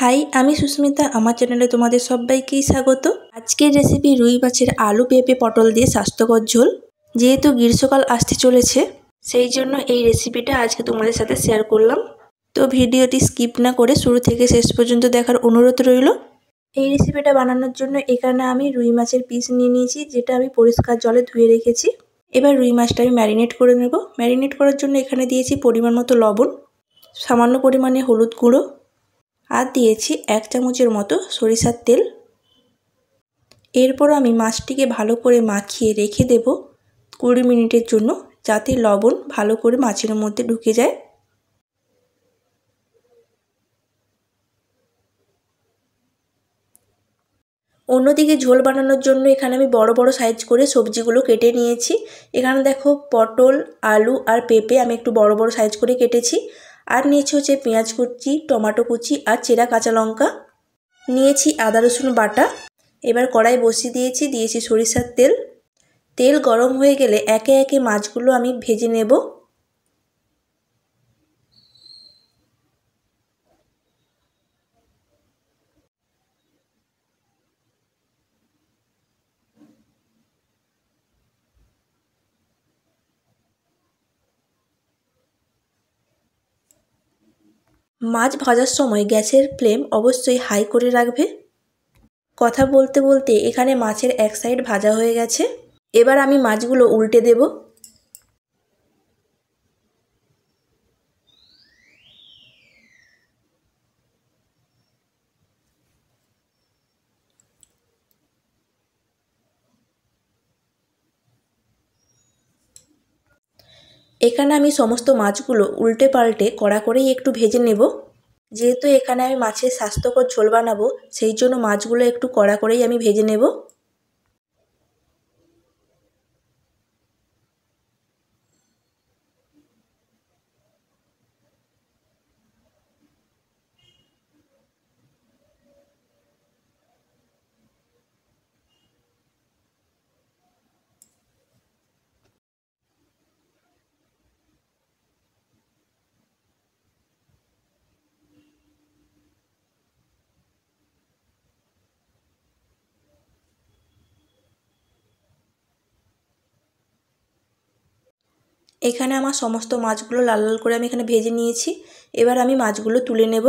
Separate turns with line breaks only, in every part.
High, আমি সুস্মিতা। আমার চ্যানেলে তোমাদের সবাইকেই স্বাগত। আজকের রেসিপি রুই মাছের আলু পেঁপে পটল দিয়ে স্বাস্থ্যকর ঝোল। যেহেতু গ্রীষ্মকাল আসতে চলেছে, সেই জন্য এই রেসিপিটা আজকে তোমাদের সাথে শেয়ার করলাম। তো ভিডিওটি স্কিপ না করে শুরু থেকে শেষ পর্যন্ত দেখার অনুরোধ রইল। এই রেসিপিটা বানানোর জন্য এখানে আমি রুই মাছের পিস নিয়ে নিয়েছি, যেটা আমি পরিষ্কার জলে ধুয়ে রেখেছি। এবার রুই মাছটা আমি ম্যারিনেট করে নেব। ম্যারিনেট করার জন্য এখানে দিয়েছি পরিমাণ মতো লবণ, সামান্য পরিমাণে হলুদ গুঁড়ো, আর দিয়েছি 1 চামচের মতো সরিষার তেল। এরপর আমি মাছটিকে ভালো করে মাখিয়ে রেখে দেব 20 মিনিটের জন্য, যাতে লবণ ভালো করে মাছের মধ্যে ঢুকে যায়। অন্যদিকে ঝোল বানানোর জন্য এখানে আমি বড় বড় সাইজ করে সবজিগুলো কেটে নিয়েছি। এখানে দেখো পটল, আলু আর পেঁপে আমি একটু বড় বড় সাইজ করে কেটেছি। আর নিয়েছি হচ্ছে পেঁয়াজ কুচি, টমেটো কুচি আর চেরা কাঁচা লঙ্কা। নিয়েছি আদা রসুন বাটা। এবার কড়াই বসিয়ে দিয়েছি সরিষার তেল। তেল গরম হয়ে গেলে একে একে মাছগুলো আমি ভেজে নেব। মাছ ভাজার সময় গ্যাসের ফ্লেম অবশ্যই হাই করে রাখবে। কথা বলতে বলতে এখানে মাছের এক সাইড ভাজা হয়ে গেছে। এবার আমি মাছগুলো উল্টে দেব। এখানে আমি সমস্ত মাছগুলো উল্টে পাল্টে কড়া করেই একটু ভেজে নেব। যেহেতু এখানে আমি মাছের স্বাস্থ্যকর ঝোল বানাবো, সেই জন্য মাছগুলো একটু কড়া করেই আমি ভেজে নেব। এখানে আমার সমস্ত মাছগুলো লাল লাল করে আমি এখানে ভেজে নিয়েছি। এবার আমি মাছগুলো তুলে নেব।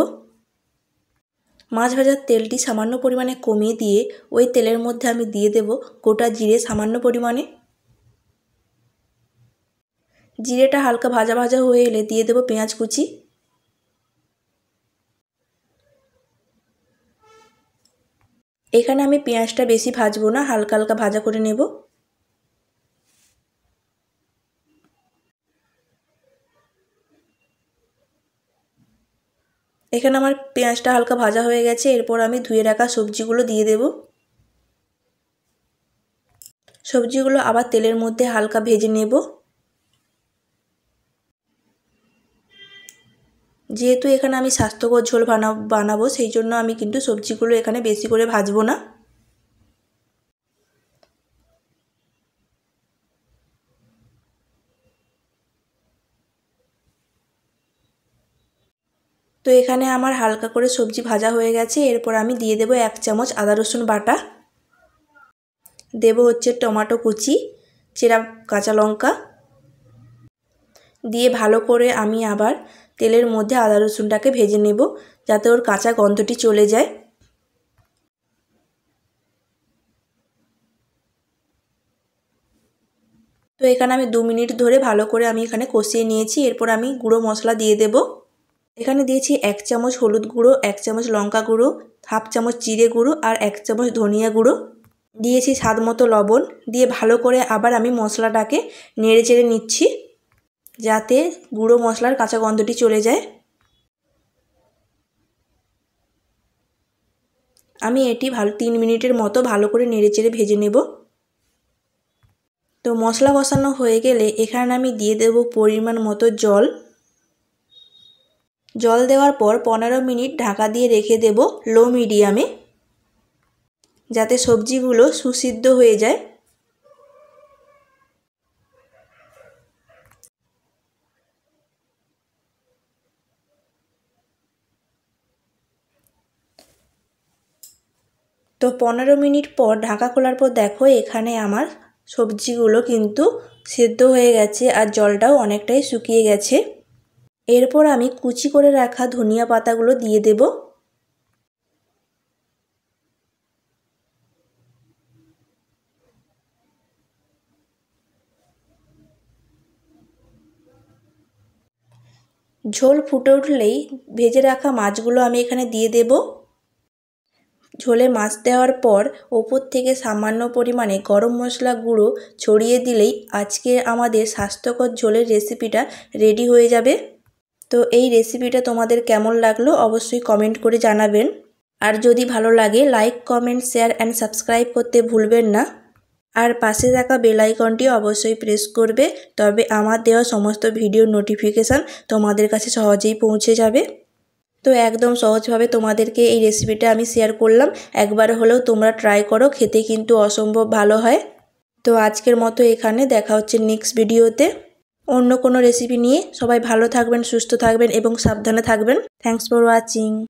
মাছ ভাজার তেলটি সামান্য পরিমাণে কমিয়ে দিয়ে ওই তেলের মধ্যে আমি দিয়ে দেব গোটা জিরে সামান্য পরিমাণে। জিরেটা হালকা ভাজা ভাজা হয়ে এলে দিয়ে দেব পেঁয়াজ কুচি। এখানে আমি পেঁয়াজটা বেশি ভাজবো না, হালকা হালকা ভাজা করে নেব। এখানে আমার পেঁয়াজটা হালকা ভাজা হয়ে গেছে। এরপর আমি ধুয়ে রাখা সবজিগুলো দিয়ে দেব। সবজিগুলো আবার তেলের মধ্যে হালকা ভেজে নেব। যেহেতু এখানে আমি স্বাস্থ্যকর ঝোল বানাবো, সেই জন্য আমি কিন্তু সবজিগুলো এখানে বেশি করে ভাজবো না। তো এখানে আমার হালকা করে সবজি ভাজা হয়ে গেছে। এরপর আমি দিয়ে দেব 1 চামচ আদা রসুন বাটা, দেব হচ্ছে টমেটো কুচি, চেরা কাঁচা লঙ্কা দিয়ে ভালো করে আমি আবার তেলের মধ্যে আদা রসুনটাকে ভেজে নেব, যাতে ওর কাঁচা গন্ধটি চলে যায়। তো এখানে আমি 2 মিনিট ধরে ভালো করে আমি এখানে কষিয়ে নিয়েছি। এরপর আমি গুঁড়ো মশলা দিয়ে দেব। এখানে দিয়েছি 1 চামচ হলুদ গুঁড়ো, 1 চামচ লঙ্কা গুঁড়ো, হাফ চামচ জিরে গুঁড়ো আর 1 চামচ ধনিয়া গুঁড়ো। দিয়েছি স্বাদ মতো লবণ। দিয়ে ভালো করে আবার আমি মশলাটাকে নেড়ে চেড়ে নিচ্ছি, যাতে গুঁড়ো মশলার কাঁচা গন্ধটি চলে যায়। আমি এটি 3 মিনিটের মতো ভালো করে নেড়ে চেড়ে ভেজে নেব। তো মশলা কষানো হয়ে গেলে এখানে আমি দিয়ে দেব পরিমাণ মতো জল। জল দেওয়ার পর 15 মিনিট ঢাকা দিয়ে রেখে দেব লো মিডিয়ামে, যাতে সবজিগুলো সুসিদ্ধ হয়ে যায়। তো 15 মিনিট পর ঢাকা খোলার পর দেখো এখানে আমার সবজিগুলো কিন্তু সেদ্ধ হয়ে গেছে আর জলটাও অনেকটাই শুকিয়ে গেছে। এরপর আমি কুচি করে রাখা ধনিয়া পাতাগুলো দিয়ে দেব। ঝোল ফুটে উঠলেই ভেজে রাখা মাছগুলো আমি এখানে দিয়ে দেব। ঝোলে মাছ দেওয়ার পর ওপর থেকে সামান্য পরিমাণে গরম মশলা গুঁড়ো ছড়িয়ে দিলেই আজকে আমাদের স্বাস্থ্যকর ঝোলের রেসিপিটা রেডি হয়ে যাবে। তো এই রেসিপিটা তোমাদের কেমন লাগলো অবশ্যই কমেন্ট করে জানাবেন। আর যদি ভালো লাগে like, comment, share and subscribe করতে ভুলবেন না। আর পাশে থাকা বেল আইকনটি অবশ্যই প্রেস করবে, তবে আমার দেওয়া সমস্ত ভিডিও নোটিফিকেশান তোমাদের কাছে সহজেই পৌঁছে যাবে। তো একদম সহজভাবে তোমাদেরকে এই রেসিপিটা আমি শেয়ার করলাম। একবার হলেও তোমরা ট্রাই করো, খেতে কিন্তু অসম্ভব ভালো হয়। তো আজকের মতো এখানে, দেখা হচ্ছে নেক্সট ভিডিওতে অন্য কোনো রেসিপি নিয়ে। সবাই ভালো থাকবেন, সুস্থ থাকবেন এবং সাবধানে থাকবেন। Thanks for watching.